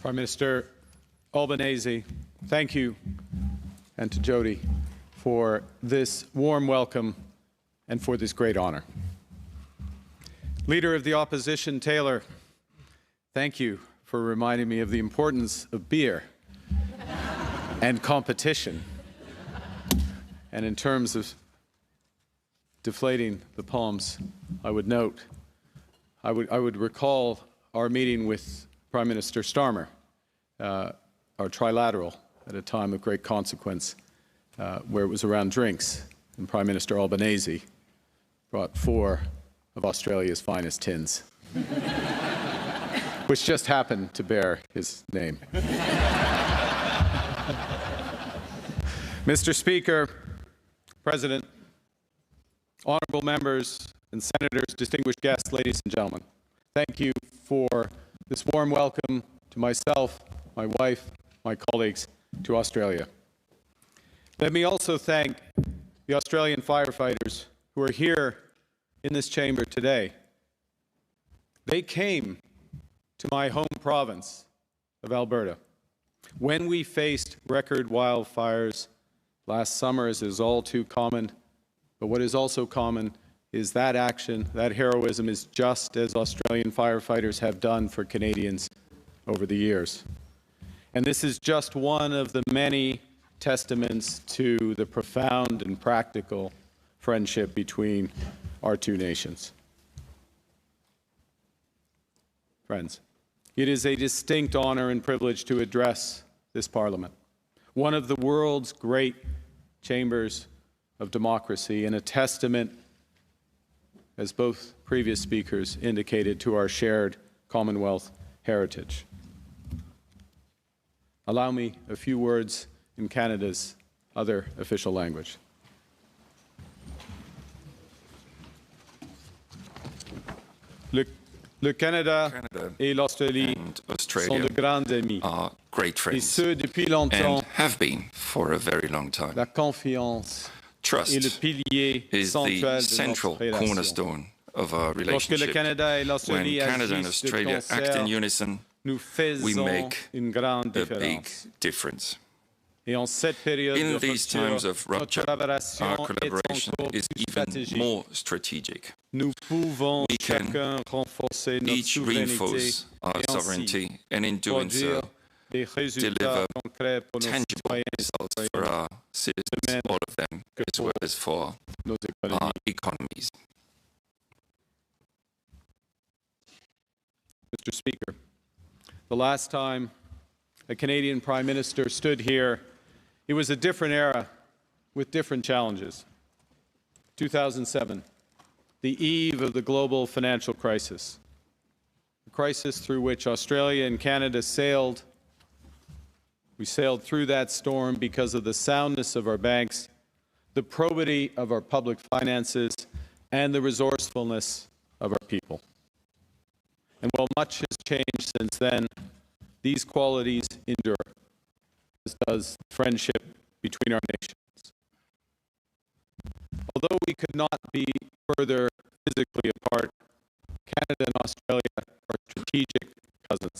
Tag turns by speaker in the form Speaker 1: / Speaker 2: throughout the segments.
Speaker 1: Prime Minister Albanese, thank you, and to Jody for this warm welcome and for this great honor. Leader of the Opposition, Taylor, thank you for reminding me of the importance of beer and competition. And in terms of deflating the palms, I would note, I would recall our meeting with Prime Minister Starmer, our trilateral at a time of great consequence, where it was around drinks, and Prime Minister Albanese brought 4 of Australia's finest tins, which just happened to bear his name. Mr. Speaker, President, honourable members and senators, distinguished guests, ladies and gentlemen, thank you for this warm welcome to myself, my wife, my colleagues to Australia. Let me also thank the Australian firefighters who are here in this chamber today. They came to my home province of Alberta when we faced record wildfires last summer, as is all too common. But what is also common is that action, that heroism is just as Australian firefighters have done for Canadians over the years. And this is just one of the many testaments to the profound and practical friendship between our two nations. Friends, it is a distinct honor and privilege to address this Parliament, one of the world's great chambers of democracy, and a testament, as both previous speakers indicated, to our shared Commonwealth heritage. Allow me a few words in Canada's other official language. Le Canada et l'Australie sont de grands amis.
Speaker 2: Are great friends,
Speaker 1: et ce depuis longtemps,
Speaker 2: and have been for a very long time.
Speaker 1: La confiance
Speaker 2: Trust
Speaker 1: est le pilier
Speaker 2: is
Speaker 1: central
Speaker 2: the
Speaker 1: de
Speaker 2: central
Speaker 1: notre relation.
Speaker 2: cornerstone of our
Speaker 1: Lorsque
Speaker 2: relationship.
Speaker 1: le Canada et
Speaker 2: When
Speaker 1: l'Australie
Speaker 2: Canada and
Speaker 1: agissent de
Speaker 2: Australia act
Speaker 1: concert,
Speaker 2: in unison,
Speaker 1: nous
Speaker 2: we
Speaker 1: faisons
Speaker 2: make
Speaker 1: une grande
Speaker 2: a big
Speaker 1: différence.
Speaker 2: difference.
Speaker 1: Et en cette période
Speaker 2: In
Speaker 1: de
Speaker 2: these times
Speaker 1: rupture,
Speaker 2: of rupture,
Speaker 1: notre collaboration
Speaker 2: our
Speaker 1: est
Speaker 2: collaboration
Speaker 1: encore
Speaker 2: is
Speaker 1: plus
Speaker 2: even
Speaker 1: stratégique.
Speaker 2: more strategic.
Speaker 1: Nous pouvons
Speaker 2: We can
Speaker 1: chacun renforcer notre
Speaker 2: Each
Speaker 1: souveraineté
Speaker 2: reinforce our
Speaker 1: et ainsi
Speaker 2: sovereignty, and in doing
Speaker 1: produire
Speaker 2: so,
Speaker 1: des résultats
Speaker 2: deliver
Speaker 1: concrets pour nos
Speaker 2: tangible
Speaker 1: citoyens et
Speaker 2: results for
Speaker 1: citoyennes,
Speaker 2: our citizens, all of them, as well as for
Speaker 1: nos
Speaker 2: our
Speaker 1: économies.
Speaker 2: economies.
Speaker 1: Mr. Speaker, the last time a Canadian Prime Minister stood here, it was a different era with different challenges. 2007, the eve of the global financial crisis, a crisis through which Australia and Canada sailed. We sailed through that storm because of the soundness of our banks, the probity of our public finances, and the resourcefulness of our people. And while much has changed since then, these qualities endure, as does friendship between our nations. Although we could not be further physically apart, Canada and Australia are strategic cousins.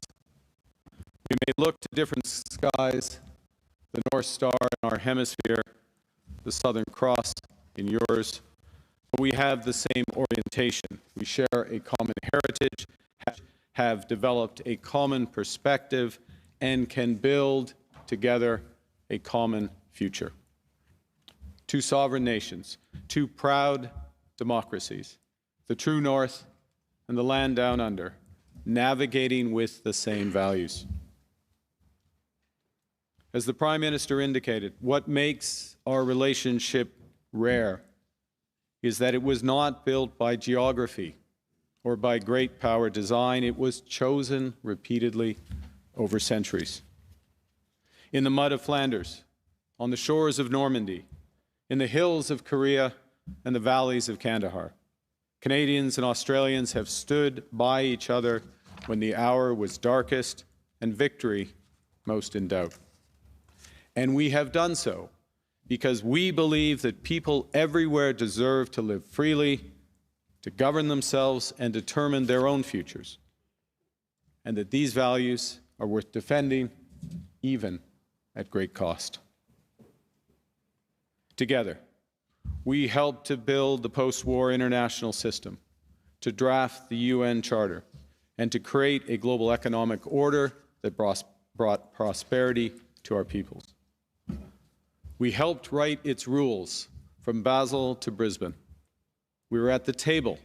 Speaker 1: We may look to different skies, the North Star in our hemisphere, the Southern Cross in yours, but we have the same orientation. We share a common heritage, have developed a common perspective, and can build together a common future. Two sovereign nations, two proud democracies, the true North and the land down under, navigating with the same values. As the Prime Minister indicated, what makes our relationship rare is that it was not built by geography or by great power design. It was chosen repeatedly over centuries. In the mud of Flanders, on the shores of Normandy, in the hills of Korea and the valleys of Kandahar, Canadians and Australians have stood by each other when the hour was darkest and victory most in doubt. And we have done so because we believe that people everywhere deserve to live freely, to govern themselves and determine their own futures, and that these values are worth defending, even at great cost. Together, we helped to build the post-war international system, to draft the UN Charter, and to create a global economic order that brought prosperity to our peoples. We helped write its rules from Basel to Brisbane. We were at the table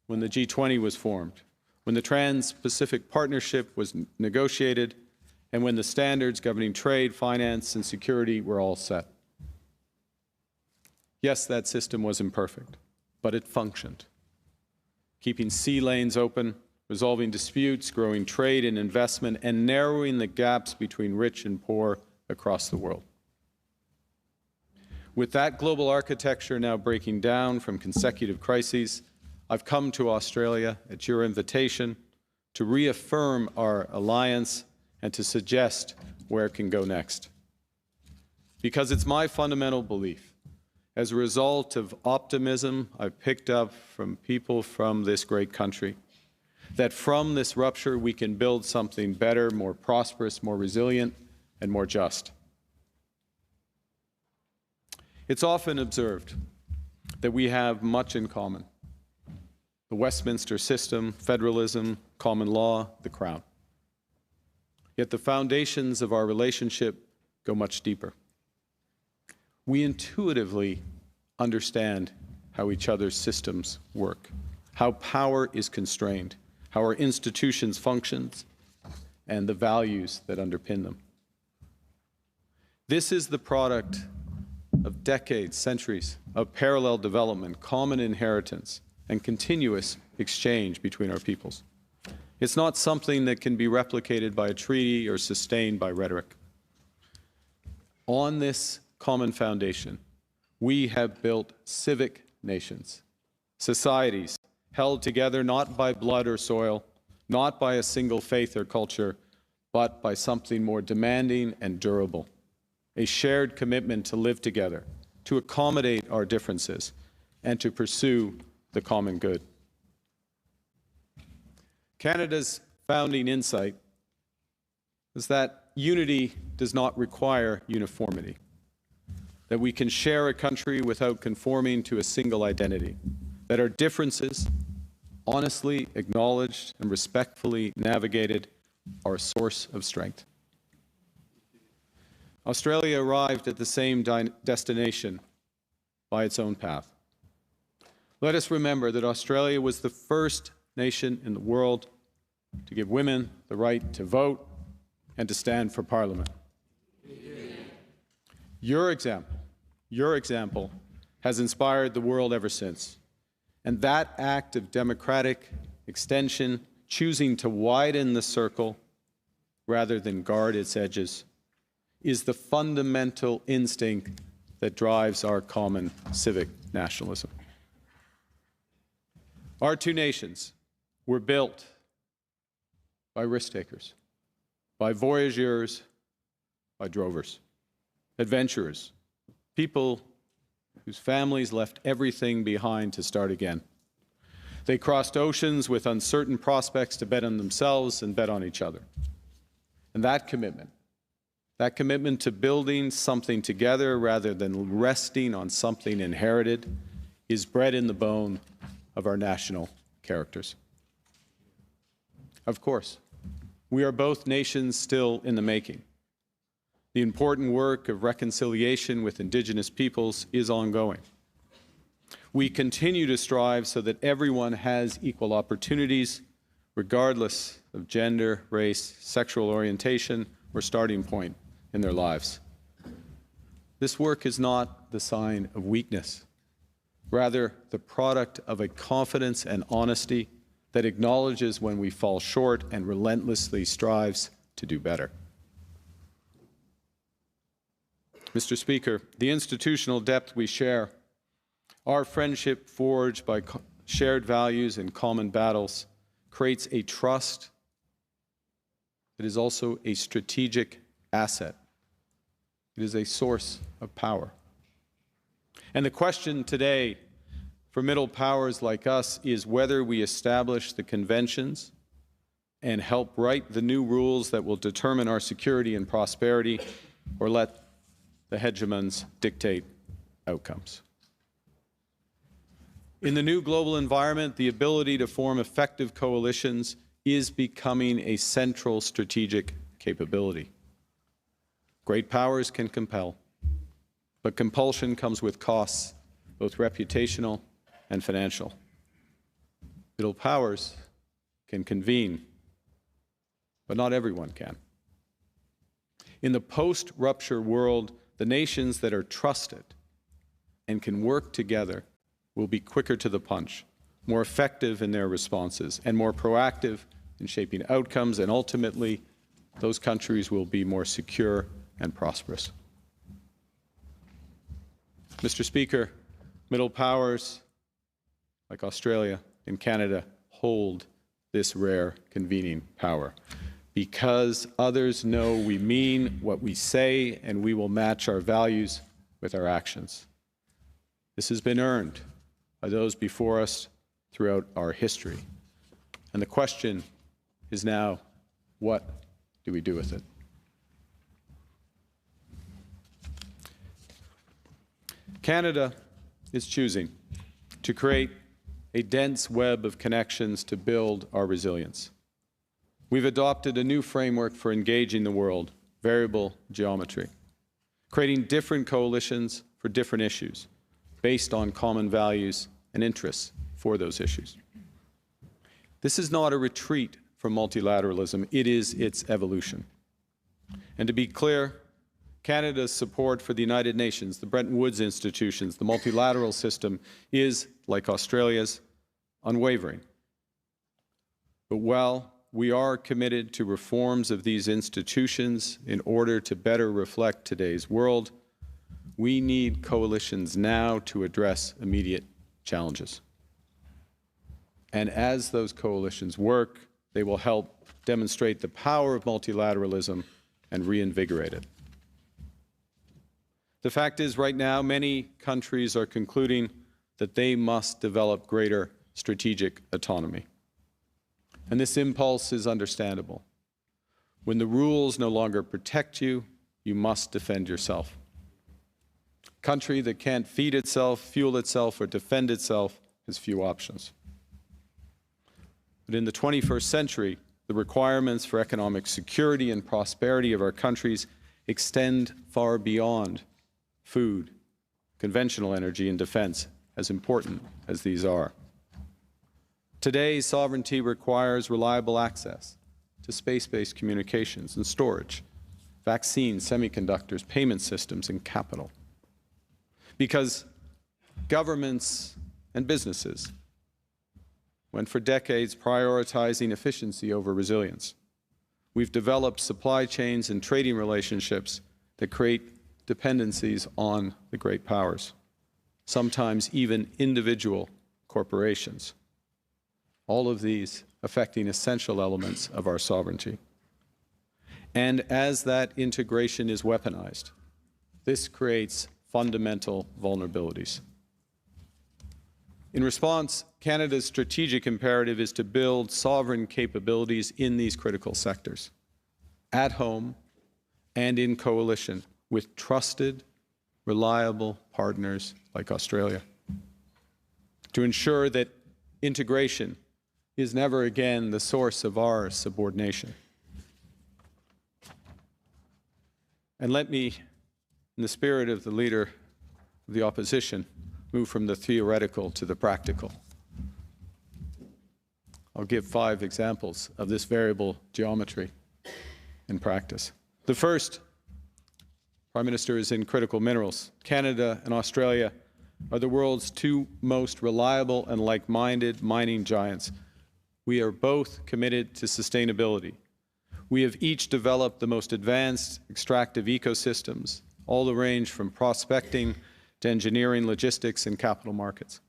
Speaker 1: when the G20 was formed, when the Trans-Pacific Partnership was negotiated, and when the standards governing trade, finance, and security were all set. Yes, that system was imperfect, but it functioned, keeping sea lanes open, resolving disputes, growing trade and investment, and narrowing the gaps between rich and poor across the world. With that global architecture now breaking down from consecutive crises, I've come to Australia at your invitation to reaffirm our alliance and to suggest where it can go next. Because it's my fundamental belief, as a result of optimism I've picked up from people from this great country, that from this rupture we can build something better, more prosperous, more resilient, and more just. It's often observed that we have much in common: the Westminster system, federalism, common law, the Crown. Yet the foundations of our relationship go much deeper. We intuitively understand how each other's systems work, how power is constrained, how our institutions function, and the values that underpin them. This is the product of decades, centuries of parallel development, common inheritance, and continuous exchange between our peoples. It's not something that can be replicated by a treaty or sustained by rhetoric. On this common foundation, we have built civic nations, societies held together not by blood or soil, not by a single faith or culture, but by something more demanding and durable: a shared commitment to live together, to accommodate our differences, and to pursue the common good. Canada's founding insight is that unity does not require uniformity, that we can share a country without conforming to a single identity, that our differences, honestly acknowledged and respectfully navigated, are a source of strength. Australia arrived at the same destination by its own path. Let us remember that Australia was the first nation in the world to give women the right to vote and to stand for Parliament. Your example has inspired the world ever since. And that act of democratic extension, choosing to widen the circle rather than guard its edges, is the fundamental instinct that drives our common civic nationalism. Our two nations were built by risk-takers, by voyageurs, by drovers, adventurers, people whose families left everything behind to start again. They crossed oceans with uncertain prospects to bet on themselves and bet on each other. And that commitment to building something together rather than resting on something inherited, is bred in the bone of our national characters. Of course, we are both nations still in the making. The important work of reconciliation with Indigenous peoples is ongoing. We continue to strive so that everyone has equal opportunities, regardless of gender, race, sexual orientation, or starting point in their lives. This work is not the sign of weakness, rather the product of a confidence and honesty that acknowledges when we fall short and relentlessly strives to do better. Mr. Speaker, the institutional depth we share, our friendship forged by shared values and common battles, creates a trust that is also a strategic asset. It is a source of power. And the question today for middle powers like us is whether we establish the conventions and help write the new rules that will determine our security and prosperity, or let the hegemons dictate outcomes. In the new global environment, the ability to form effective coalitions is becoming a central strategic capability. Great powers can compel, but compulsion comes with costs, both reputational and financial. Middle powers can convene, but not everyone can. In the post-rupture world, the nations that are trusted and can work together will be quicker to the punch, more effective in their responses, and more proactive in shaping outcomes, and ultimately, those countries will be more secure and prosperous. Mr. Speaker, middle powers like Australia and Canada hold this rare convening power because others know we mean what we say, and we will match our values with our actions. This has been earned by those before us throughout our history. And the question is now, what do we do with it? Canada is choosing to create a dense web of connections to build our resilience. We've adopted a new framework for engaging the world, variable geometry, creating different coalitions for different issues based on common values and interests for those issues. This is not a retreat from multilateralism, it is its evolution. And to be clear, Canada's support for the United Nations, the Bretton Woods institutions, the multilateral system is, like Australia's, unwavering. But while we are committed to reforms of these institutions in order to better reflect today's world, we need coalitions now to address immediate challenges. And as those coalitions work, they will help demonstrate the power of multilateralism and reinvigorate it. The fact is, right now, many countries are concluding that they must develop greater strategic autonomy. And this impulse is understandable. When the rules no longer protect you, you must defend yourself. A country that can't feed itself, fuel itself, or defend itself has few options. But in the 21st century, the requirements for economic security and prosperity of our countries extend far beyond food, conventional energy, and defense, as important as these are. Today, sovereignty requires reliable access to space-based communications and storage, vaccines, semiconductors, payment systems, and capital. Because governments and businesses went for decades prioritizing efficiency over resilience. We've developed supply chains and trading relationships that create dependencies on the great powers, sometimes even individual corporations. All of these affecting essential elements of our sovereignty. And as that integration is weaponized, this creates fundamental vulnerabilities. In response, Canada's strategic imperative is to build sovereign capabilities in these critical sectors, at home and in coalition with trusted, reliable partners like Australia, to ensure that integration is never again the source of our subordination. And let me, in the spirit of the leader of the opposition, move from the theoretical to the practical. I'll give 5 examples of this variable geometry in practice. The first, Prime Minister, is in critical minerals. Canada and Australia are the world's 2 most reliable and like-minded mining giants. We are both committed to sustainability. We have each developed the most advanced extractive ecosystems, all the range from prospecting to engineering, logistics, and capital markets.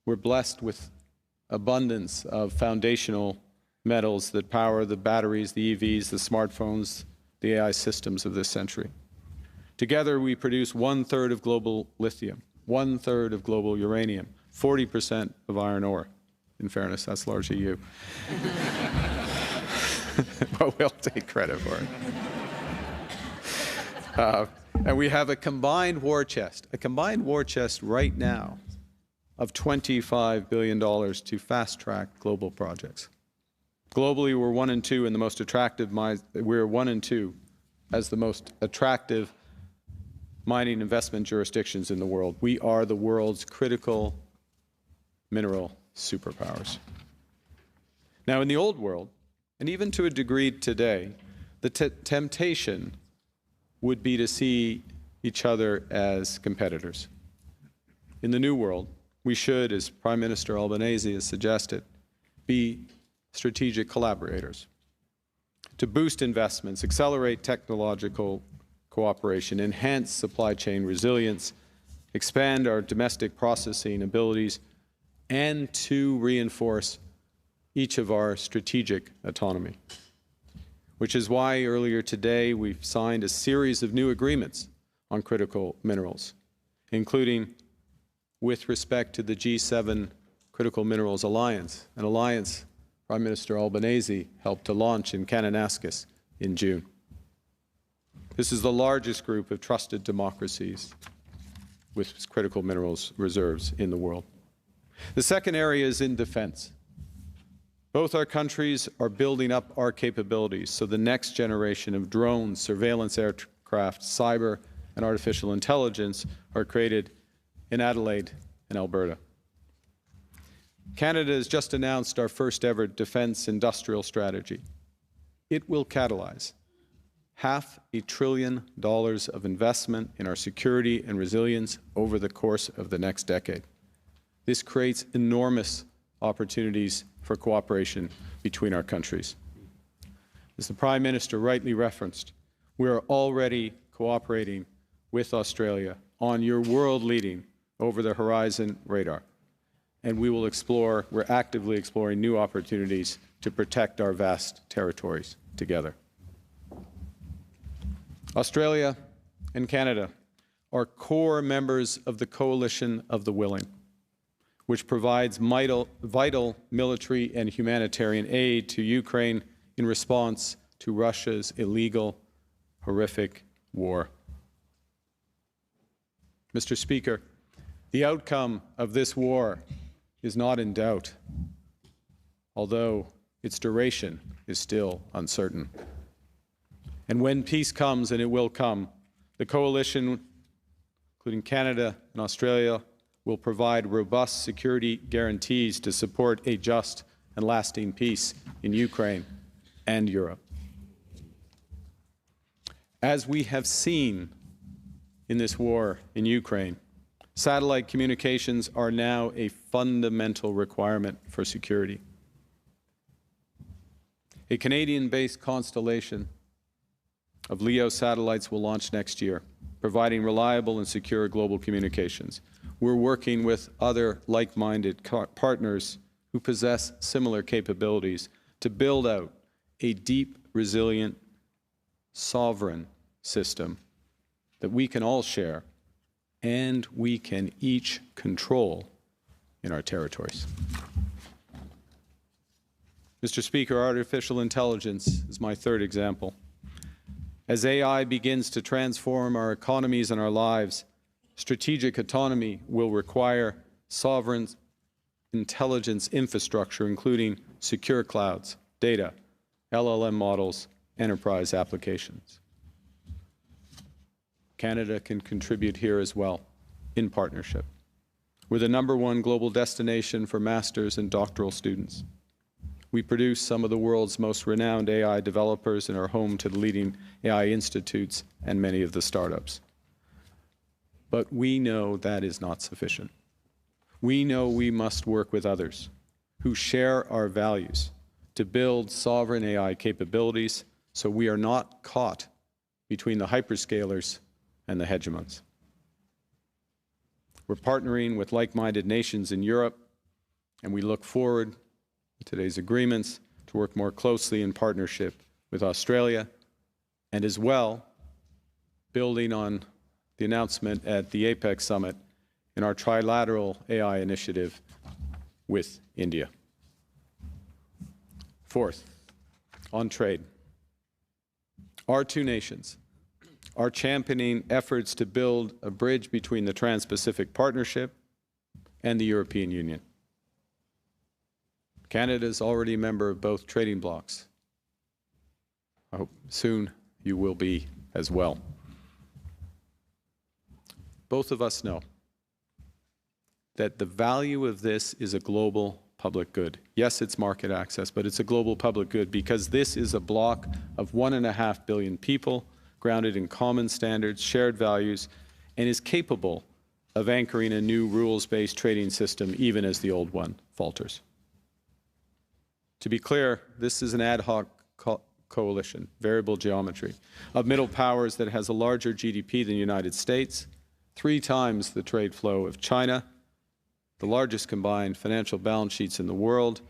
Speaker 1: We're blessed with abundance of foundational metals that power the batteries, the EVs, the smartphones, the AI systems of this century. Together, we produce 1/3 of global lithium, 1/3 of global uranium, 40% of iron ore. In fairness, that's largely you. but we'll take credit for it. And we have a combined war chest right now of $25 billion to fast-track global projects. Globally, we're 1 and 2 in the most attractive we're 1 and 2 as the most attractive mining investment jurisdictions in the world. We are the world's critical mineral superpowers. Now, in the old world, and even to a degree today, the temptation would be to see each other as competitors. In the new world, we should, as Prime Minister Albanese has suggested, be strategic collaborators to boost investments, accelerate technological cooperation, enhance supply chain resilience, expand our domestic processing abilities, and to reinforce each of our strategic autonomy. Which is why earlier today we've signed a series of new agreements on critical minerals, including with respect to the G7 Critical Minerals Alliance, an alliance Prime Minister Albanese helped to launch in Kananaskis in June. This is the largest group of trusted democracies with critical minerals reserves in the world. The second area is in defense. Both our countries are building up our capabilities so the next generation of drones, surveillance aircraft, cyber, and artificial intelligence are created in Adelaide and Alberta. Canada has just announced our first ever defense industrial strategy. It will catalyze $500 billion of investment in our security and resilience over the course of the next decade. This creates enormous opportunities for cooperation between our countries. As the Prime Minister rightly referenced, we are already cooperating with Australia on your world-leading over-the-horizon radar. And we're actively exploring new opportunities to protect our vast territories together. Australia and Canada are core members of the Coalition of the Willing, which provides vital military and humanitarian aid to Ukraine in response to Russia's illegal, horrific war. Mr. Speaker, the outcome of this war is not in doubt, although its duration is still uncertain. And when peace comes, and it will come, the coalition, including Canada and Australia, will provide robust security guarantees to support a just and lasting peace in Ukraine and Europe. As we have seen in this war in Ukraine, satellite communications are now a fundamental requirement for security. A Canadian-based constellation of LEO satellites will launch next year, providing reliable and secure global communications. We're working with other like-minded partners who possess similar capabilities to build out a deep, resilient, sovereign system that we can all share and we can each control in our territories. Mr. Speaker, artificial intelligence is my third example. As AI begins to transform our economies and our lives, strategic autonomy will require sovereign intelligence infrastructure, including secure clouds, data, LLM models, enterprise applications. Canada can contribute here as well, in partnership. We're the #1 global destination for master's and doctoral students. We produce some of the world's most renowned AI developers and are home to the leading AI institutes and many of the startups. But we know that is not sufficient. We know we must work with others who share our values to build sovereign AI capabilities so we are not caught between the hyperscalers and the hegemons. We're partnering with like-minded nations in Europe, and we look forward to today's agreements to work more closely in partnership with Australia, and as well, building on the announcement at the APEC summit in our trilateral AI initiative with India. Fourth, on trade. Our two nations are championing efforts to build a bridge between the Trans-Pacific Partnership and the European Union. Canada is already a member of both trading blocs. I hope soon you will be as well. Both of us know that the value of this is a global public good. Yes, it's market access, but it's a global public good because this is a bloc of 1.5 billion people grounded in common standards, shared values, and is capable of anchoring a new rules-based trading system even as the old one falters. To be clear, this is an ad hoc coalition, variable geometry, of middle powers that has a larger GDP than the United States, 3 times the trade flow of China, the largest combined financial balance sheets in the world,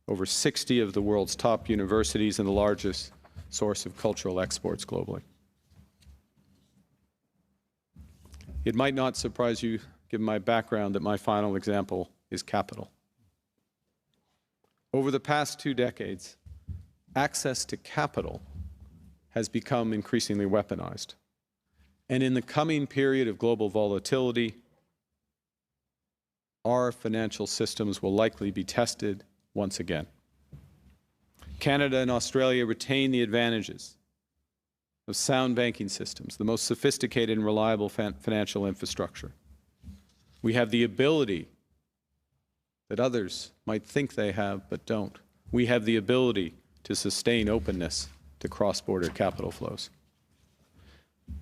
Speaker 1: over 60 of the world's top universities, and the largest source of cultural exports globally. It might not surprise you, given my background, that my final example is capital. Over the past 2 decades, access to capital has become increasingly weaponized. And in the coming period of global volatility, our financial systems will likely be tested once again. Canada and Australia retain the advantages of sound banking systems, the most sophisticated and reliable financial infrastructure. We have the ability that others might think they have but don't. We have the ability to sustain openness to cross-border capital flows.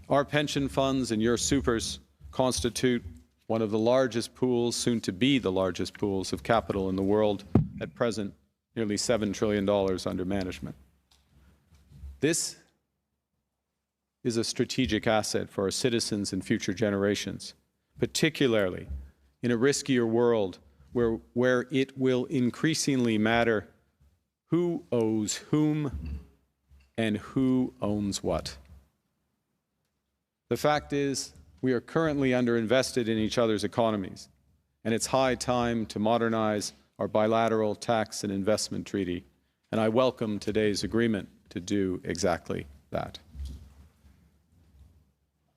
Speaker 1: Our pension funds and your supers constitute one of the largest pools, soon to be the largest pools of capital in the world, at present nearly $7 trillion under management. This is a strategic asset for our citizens and future generations, particularly in a riskier world where it will increasingly matter who owes whom and who owns what. The fact is, we are currently underinvested in each other's economies, and it's high time to modernize our bilateral tax and investment treaty, and I welcome today's agreement to do exactly that.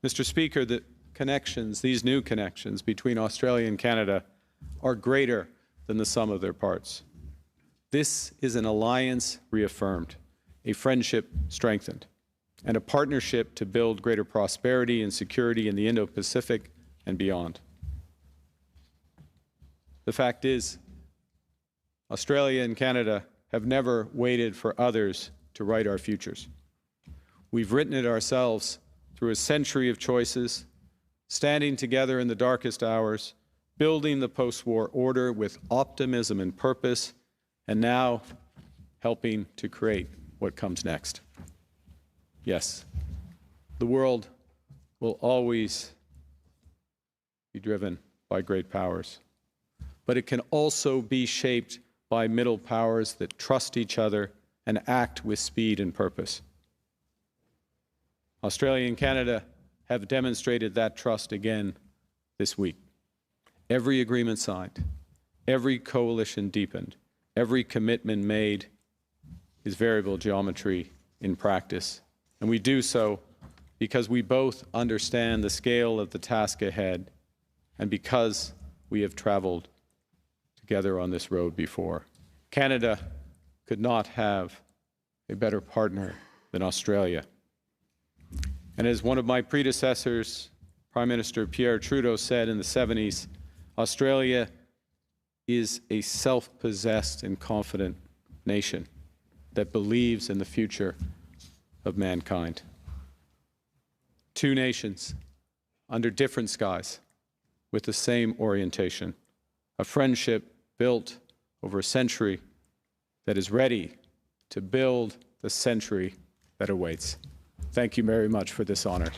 Speaker 1: Mr. Speaker, the connections, these new connections between Australia and Canada are greater than the sum of their parts. This is an alliance reaffirmed, a friendship strengthened, and a partnership to build greater prosperity and security in the Indo-Pacific and beyond. The fact is, Australia and Canada have never waited for others to write our futures. We've written it ourselves through a century of choices, standing together in the darkest hours, building the post-war order with optimism and purpose, and now helping to create what comes next. Yes, the world will always be driven by great powers, but it can also be shaped by middle powers that trust each other and act with speed and purpose. Australia and Canada have demonstrated that trust again this week. Every agreement signed, every coalition deepened, every commitment made is variable geometry in practice. And we do so because we both understand the scale of the task ahead and because we have traveled together on this road before. Canada could not have a better partner than Australia. And as one of my predecessors, Prime Minister Pierre Trudeau, said in the 70s, Australia is a self-possessed and confident nation that believes in the future of mankind. Two nations under different skies with the same orientation, a friendship built over a century that is ready to build the century that awaits. Thank you very much for this honor.